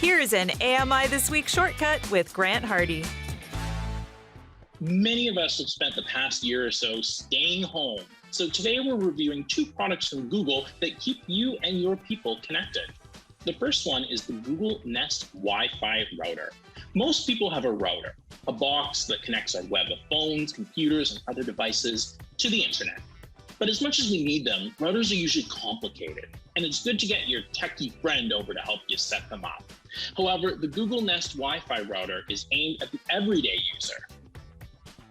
Here's an AMI This Week shortcut with Grant Hardy. Many of us have spent the past year or so staying home. So today we're reviewing two products from Google that keep you and your people connected. The first one is the Google Nest Wi-Fi router. Most people have a router, a box that connects our web of phones, computers, and other devices to the internet. But as much as we need them, routers are usually complicated, and it's good to get your techie friend over to help you set them up. However, the Google Nest Wi-Fi router is aimed at the everyday user.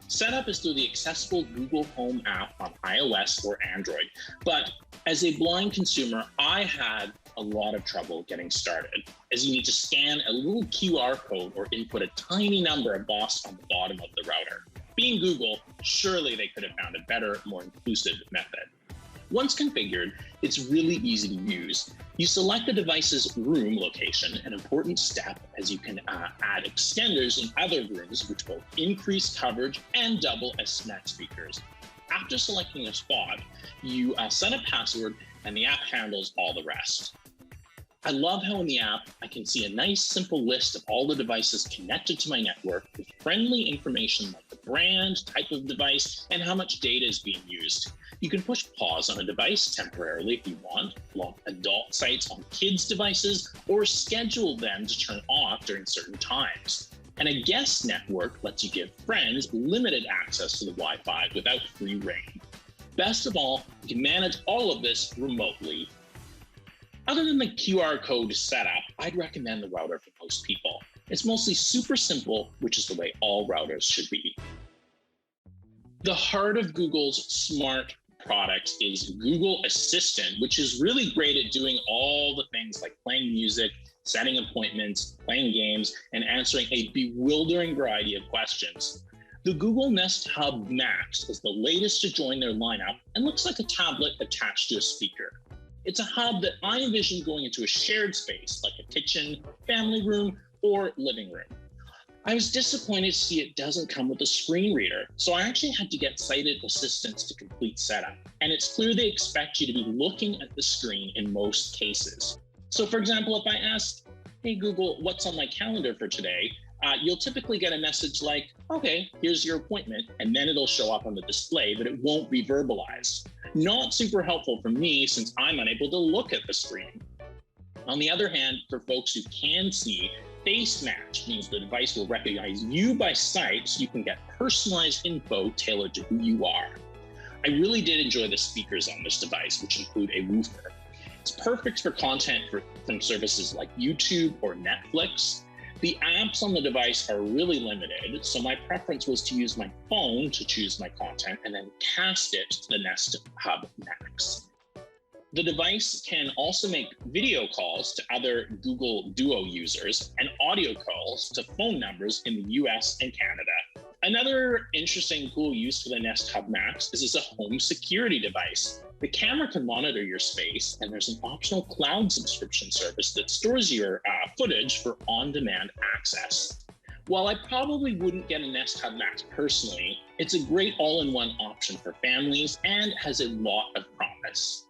Setup is through the accessible Google Home app on iOS or Android. But as a blind consumer, I had a lot of trouble getting started, as you need to scan a little QR code or input a tiny number embossed on the bottom of the router. Being Google, surely they could have found a better, more inclusive method. Once configured, it's really easy to use. You select the device's room location, an important step, as you can add extenders in other rooms, which both increase coverage and double as net speakers. After selecting a spot, you set a password, and the app handles all the rest. I love how in the app, I can see a nice simple list of all the devices connected to my network with friendly information like the brand, type of device, and how much data is being used. You can push pause on a device temporarily if you want, block adult sites on kids' devices, or schedule them to turn off during certain times. And a guest network lets you give friends limited access to the Wi-Fi without free reign. Best of all, you can manage all of this remotely. Other than the QR code setup, I'd recommend the router for most people. It's mostly super simple, which is the way all routers should be. The heart of Google's smart products is Google Assistant, which is really great at doing all the things like playing music, setting appointments, playing games, and answering a bewildering variety of questions. The Google Nest Hub Max is the latest to join their lineup and looks like a tablet attached to a speaker. It's a hub that I envision going into a shared space like a kitchen, family room, or living room. I was disappointed to see it doesn't come with a screen reader, so I actually had to get sighted assistants to complete setup. And it's clear they expect you to be looking at the screen in most cases. So for example, if I ask, hey Google, what's on my calendar for today? You'll typically get a message like, okay, here's your appointment, and then it'll show up on the display, but it won't be verbalized. Not super helpful for me since I'm unable to look at the screen. On the other hand, for folks who can see, face match means the device will recognize you by sight so you can get personalized info tailored to who you are. I really did enjoy the speakers on this device, which include a woofer. It's perfect for content from services like YouTube or Netflix. The apps on the device are really limited, so my preference was to use my phone to choose my content and then cast it to the Nest Hub Max. The device can also make video calls to other Google Duo users and audio calls to phone numbers in the US and Canada. Another interesting cool use for the Nest Hub Max is as a home security device. The camera can monitor your space, and there's an optional cloud subscription service that stores your footage for on-demand access. While I probably wouldn't get a Nest Hub Max personally, it's a great all-in-one option for families and has a lot of promise.